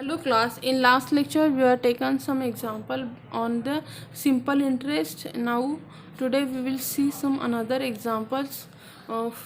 Hello class, in last lecture we have taken some example on the simple interest. Now today we will see some another examples.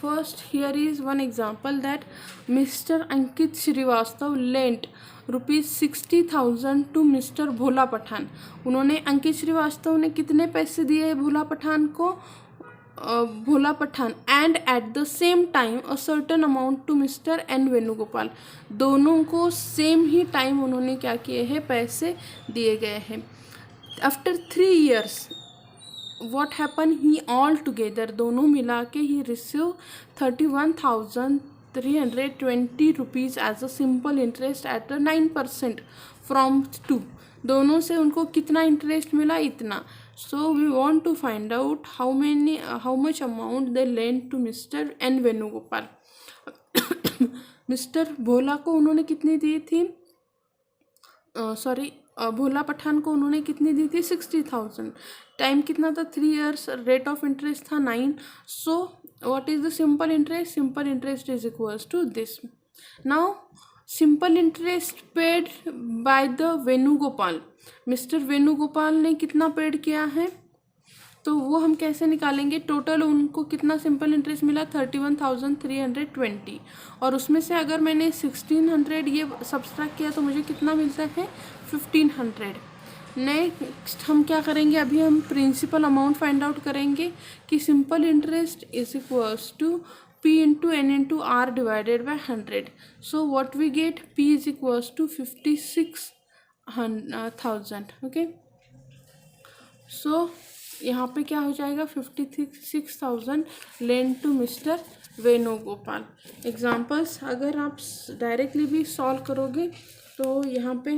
First here is one example that Mr. Ankit Srivastav lent ₹60,000 to Mr. भोला पठान. उन्होंने अंकित श्रीवास्तव ने कितने पैसे दिए भोला पठान को? Bhola Pathan and at the same time a certain amount to mister N Venugopal. दोनों को same ही time उन्होंने क्या किए हैं, पैसे दिए गए हैं. After 3 years what happen, he all together दोनों मिला के ही receive 31,320 rupees as a simple interest at 9% from 2. दोनों से उनको कितना इंटरेस्ट मिला? इतना. So we want to find out how much amount they lent to Mr. N Venugopal. Mister Bhola को उन्होंने कितनी दी थी? भोला पठान को उन्होंने कितनी दी थी? 60,000. टाइम कितना था? 3 years. रेट ऑफ इंटरेस्ट था 9. So what is the simple interest? Simple interest is equals to this. Now simple interest paid by the Venugopal. Mister Venugopal ने कितना पेड किया है, तो वो हम कैसे निकालेंगे? टोटल उनको कितना सिंपल इंटरेस्ट मिला? 31,320. और उसमें से अगर मैंने 1600 ये सब्सट्रैक्ट किया तो मुझे कितना मिलता है? 1500. नेक्स्ट हम क्या करेंगे? अभी हम प्रिंसिपल अमाउंट फाइंड आउट करेंगे कि simple interest is equals to P into N into R divided by 100. So what we get? P is equals to 56,000. Okay. So यहाँ पे क्या हो जाएगा? 56,000 lent to Mr. Venugopal. Examples अगर आप डायरेक्टली भी सॉल्व करोगे तो यहाँ पे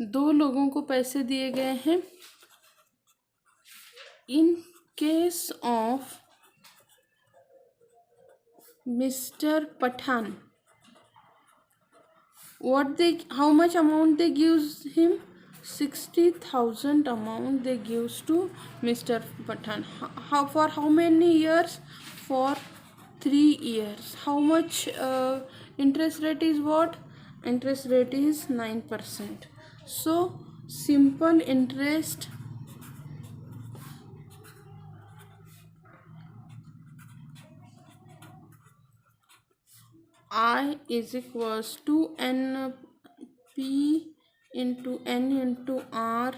दो लोगों को पैसे दिए गए हैं. In case of mister Pathan, how much amount they gives him? 60,000 amount they gives to Mr. Pathan. For how many years? For 3 years. How much interest rate is what? Interest rate is 9%. So simple interest I is equals to NP into N into R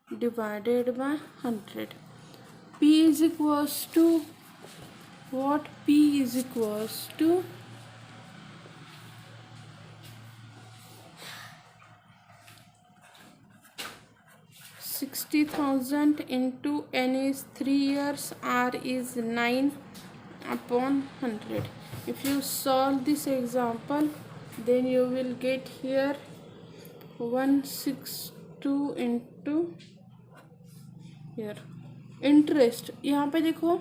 divided by 100. P is equals to what? P is equals to 60,000 into N is 3 years, R is 9 upon 100. If you solve this example, then you will get here 162 into here interest. यहाँ पे देखो,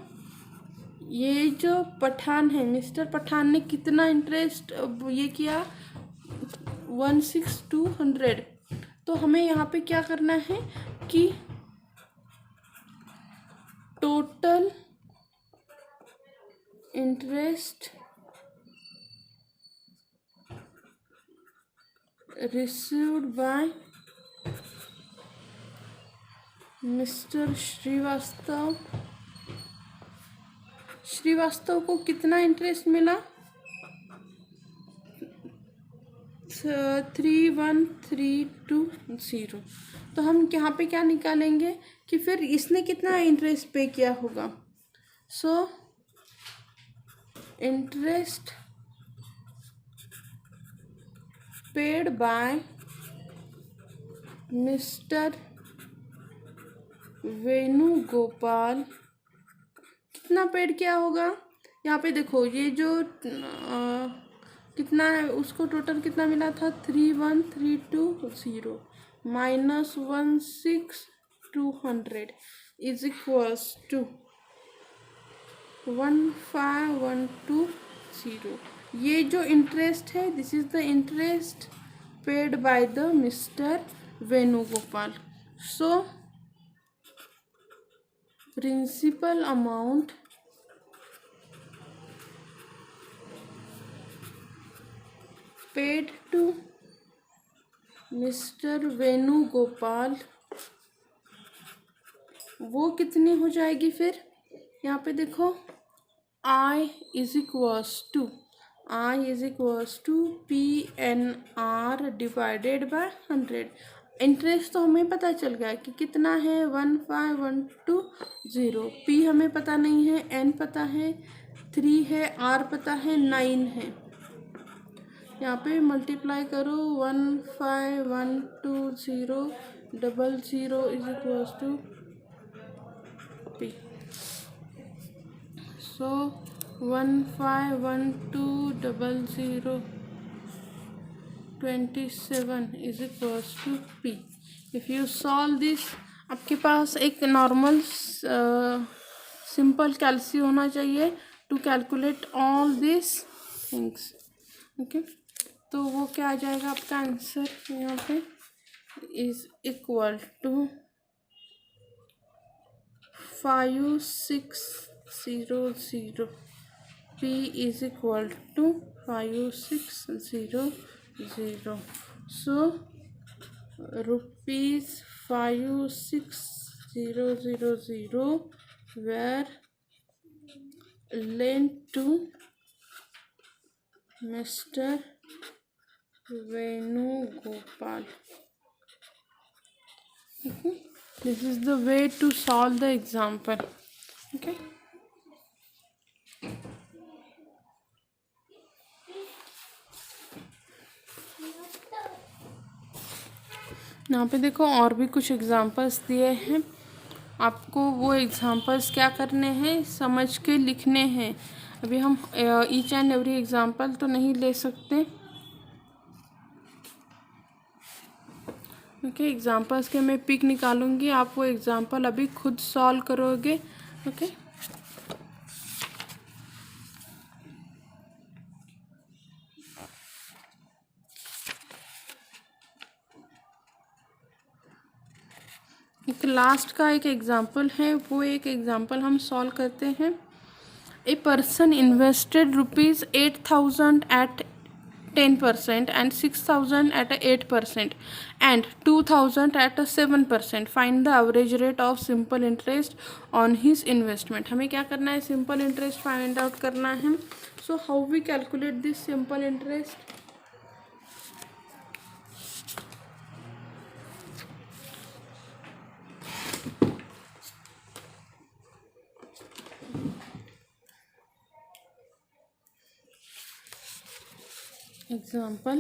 ये जो पठान है, mister Pathan ने कितना interest ये किया? 16200. तो हमें यहाँ पे क्या करना है कि total interest received by mister Srivastava को कितना इंटरेस्ट मिला? 31,320. तो हम यहाँ पे क्या निकालेंगे कि फिर इसने कितना इंटरेस्ट पे किया होगा? So interest paid bye mister Venugopal कितना पेड किया होगा? यहाँ पे देखो, ये जो कितना है, उसको टोटल कितना मिला था? 31,320 माइनस 16200 इज इक्वल्स टू 15120. ये जो इंटरेस्ट है, this is the interest paid by the Mr. Venugopal. So principal amount paid to Mr. Venugopal वो कितनी हो जाएगी फिर? यहाँ पे देखो I is equals to PNR divided by 100। Interest तो हमें पता चल गया कि कितना है 15120। P हमें पता नहीं है, N पता है, 3 है, R पता है, 9 है। यहाँ पे मल्टीप्लाई करो 15120 00 is equals to P। So 15120 27 is equals to P. If you solve this, आपके पास एक नॉर्मल सिंपल कैलसी होना चाहिए to calculate all this things. Okay, तो वो क्या आ जाएगा आपका आंसर यहाँ पे is equal to 5600। P is equal to 5600। So rupees 5600 were lent to Mr. Venugopal. Okay, this is the way to solve the example. Okay, यहाँ पे देखो और भी कुछ एग्जांपल्स दिए हैं। आपको वो एग्जांपल्स क्या करने हैं, समझ के लिखने हैं। अभी हम ईच एंड एवरी एग्जांपल तो नहीं ले सकते। ओके, एग्जांपल्स के मैं पिक निकालूंगी, आप वो एग्जांपल अभी खुद सॉल्व करोगे। ओके, एक लास्ट का एक एग्जांपल है, वो एक एग्जांपल हम सॉल्व करते हैं। A person invested ₹8,000 at 10% and 6,000 at 8% and 2,000 at 7%. Find the average rate of simple interest on his investment. हमें क्या करना है, सिंपल इंटरेस्ट फाइंड आउट करना है। So how we calculate this simple interest? Example,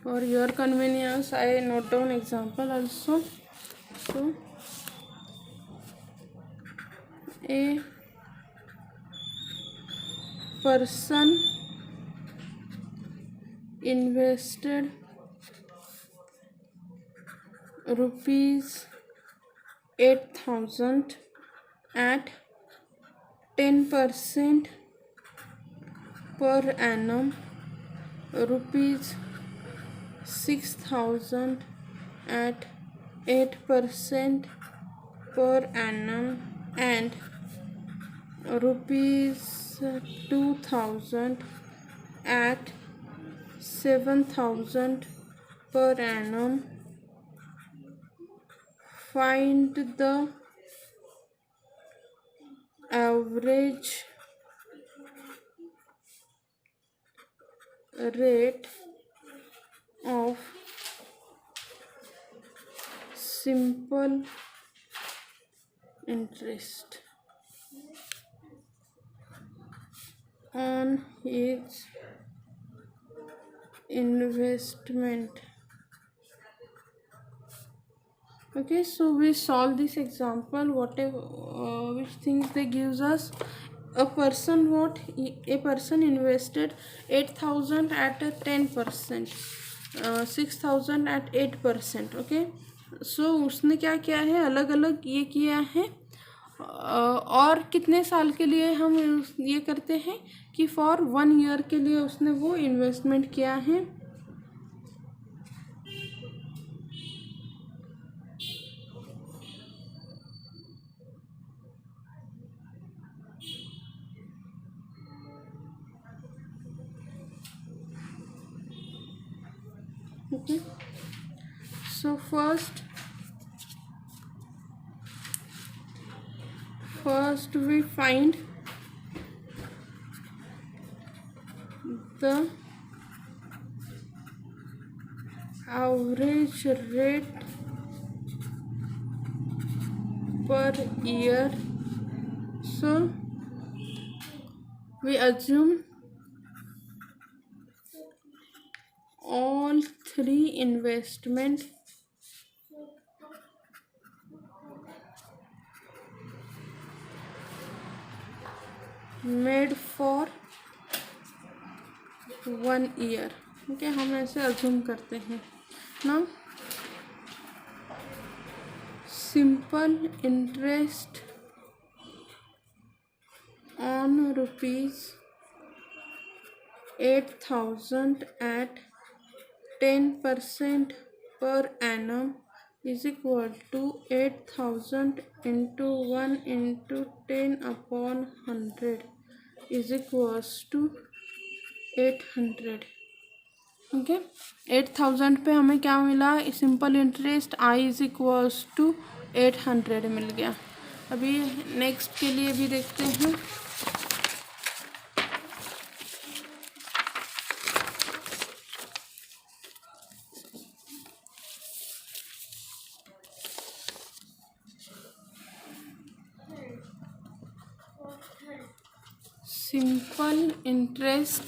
for your convenience I note down example also. So a person invested ₹8,000 at 10% per annum, ₹6,000 at 8% per annum, and ₹2,000 at 7,000 per annum. Find the average rate of simple interest on his investment. Okay, so we solve this example. Whatever which things they gives us. A person invested 8,000 at 10%, 6,000 at 8%. Okay, सो उसने क्या किया है, अलग अलग ये किया है। और कितने साल के लिए हम ये करते हैं कि फॉर 1 ईयर के लिए उसने वो इन्वेस्टमेंट किया है। Okay, so first we find the average rate per year. So we assume all three investments made for 1 year. Okay, हम ऐसे अज्यूम करते हैं ना. Simple interest on ₹8,000 at 10% per annum is equal to 8,000 into 1 into 10 upon 100 is equals to 800. Okay, 8,000 पे हमें क्या मिला? Simple interest I is equals to 800 मिल गया. अभी नेक्स्ट के लिए भी देखते हैं. Simple interest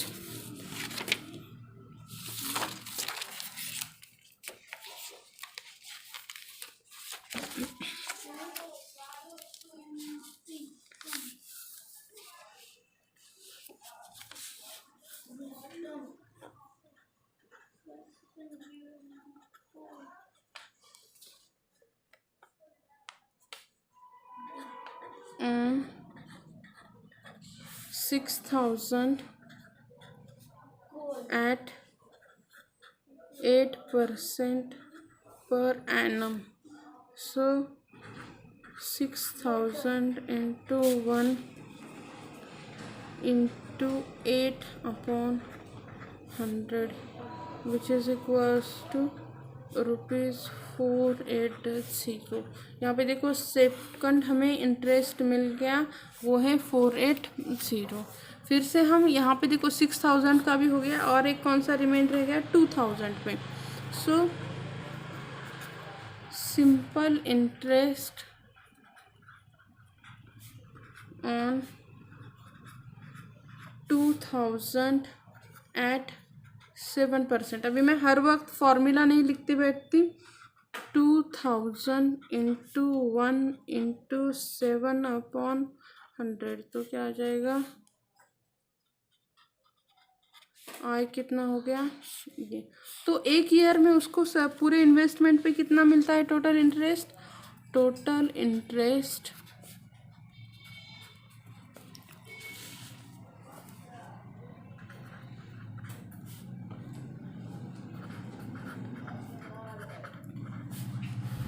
on 6,000 at 8% per annum. So 6,000 into 1 into 8 upon 100 which is equals to ₹480. यहाँ पे देखो सेकंड हमें इंटरेस्ट मिल गया, वो है 480. फिर से हम यहाँ पे देखो 6,000 का भी हो गया और एक कौन सा रिमेंड रह गया 2,000 पे. So simple interest on 2,000 at 7%. अभी मैं हर वक्त फॉर्मूला नहीं लिखती बैठती. 2,000 इंटू 1 इंटू 7 अपॉन 100 तो क्या आ जाएगा? आई कितना हो गया ये. तो एक ईयर में उसको पूरे इन्वेस्टमेंट पे कितना मिलता है total interest? Total interest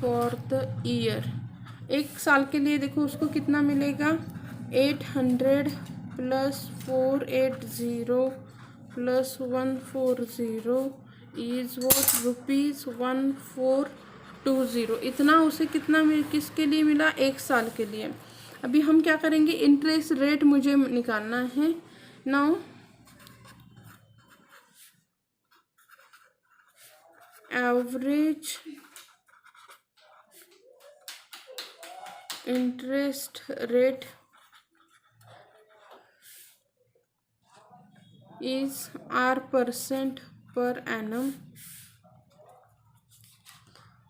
for the year, एक साल के लिए देखो उसको कितना मिलेगा? 800 प्लस 480 प्लस 140 इज वॉट ₹1420. इतना उसे कितना किसके लिए मिला? एक साल के लिए. अभी हम क्या करेंगे? इंटरेस्ट रेट मुझे निकालना है. Now average interest rate is R% per annum.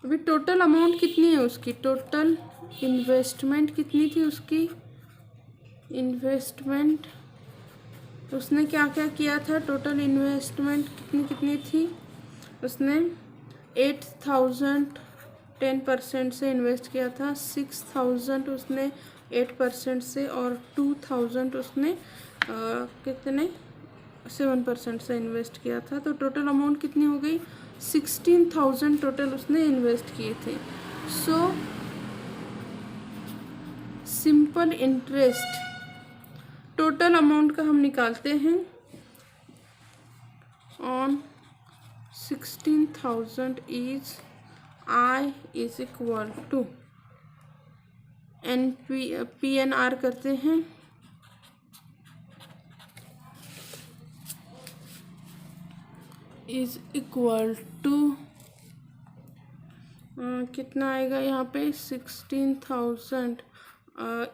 अभी टोटल अमाउंट कितनी है उसकी? टोटल इन्वेस्टमेंट कितनी थी उसकी? इन्वेस्टमेंट उसने क्या क्या किया था? टोटल इन्वेस्टमेंट कितनी थी? उसने 8,000 10% से इन्वेस्ट किया था, 6,000 उसने 8% से और 2,000 उसने कितने 7% से इन्वेस्ट किया था. तो टोटल अमाउंट कितनी हो गई? 16,000 टोटल उसने इन्वेस्ट किए थे. सो सिंपल इंटरेस्ट टोटल अमाउंट का हम निकालते हैं on 16,000 is I is equal to PNR करते हैं, इज इक्वल टू कितना आएगा यहाँ पे 16,000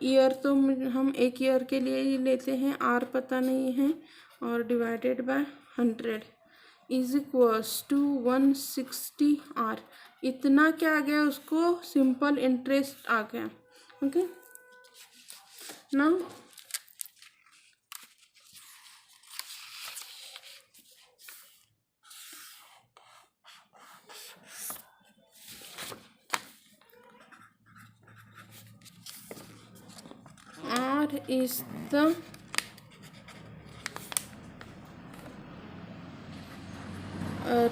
ईयर, तो हम एक ईयर के लिए ही लेते हैं, आर पता नहीं है, और divided by 100 is equals to 160 R. इतना क्या आ गया, उसको सिंपल इंटरेस्ट आ गया। Okay, now R is the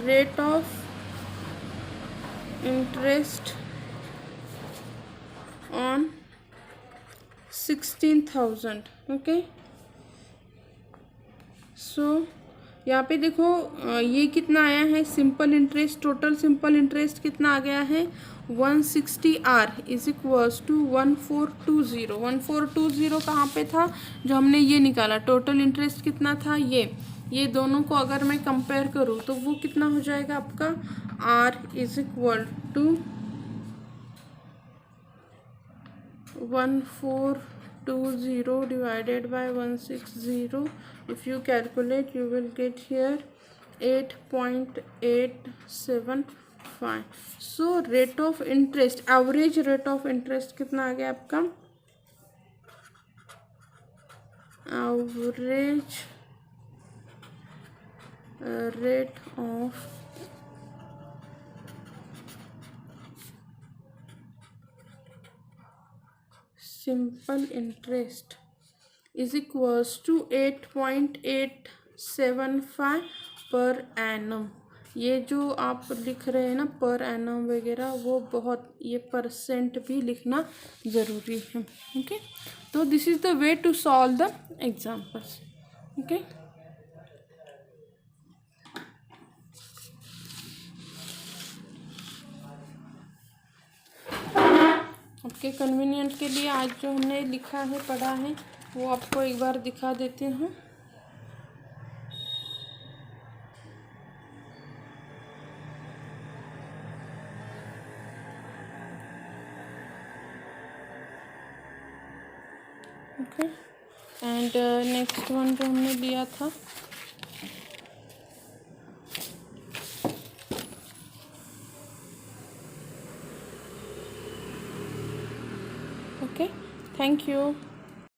rate of interest on 16,000। Okay, so यहाँ पे देखो ये कितना आया है simple interest, total simple interest कितना आ गया है 160 आर इज इक्वल्स टू 1420। 1420 कहाँ पे था, जो हमने ये निकाला, टोटल इंटरेस्ट कितना था, ये दोनों को अगर मैं कंपेयर करूँ तो वो कितना हो जाएगा आपका, R is equal to 1420 divided by 160. If you calculate, you will get here 8.875. So rate of interest, average rate of interest कितना आ गया आपका, average rate of simple interest is equals to 8.875 per annum. ये जो आप लिख रहे हैं ना पर एनम वगैरह, वो बहुत, ये परसेंट भी लिखना ज़रूरी है। ओके, तो this is the way to solve the examples. Okay, आपके कन्वीनियंट के लिए आज जो हमने लिखा है, पढ़ा है, वो आपको एक बार दिखा देते हैं। ओके, एंड नेक्स्ट वन जो हमने लिया था, ओके, थैंक यू।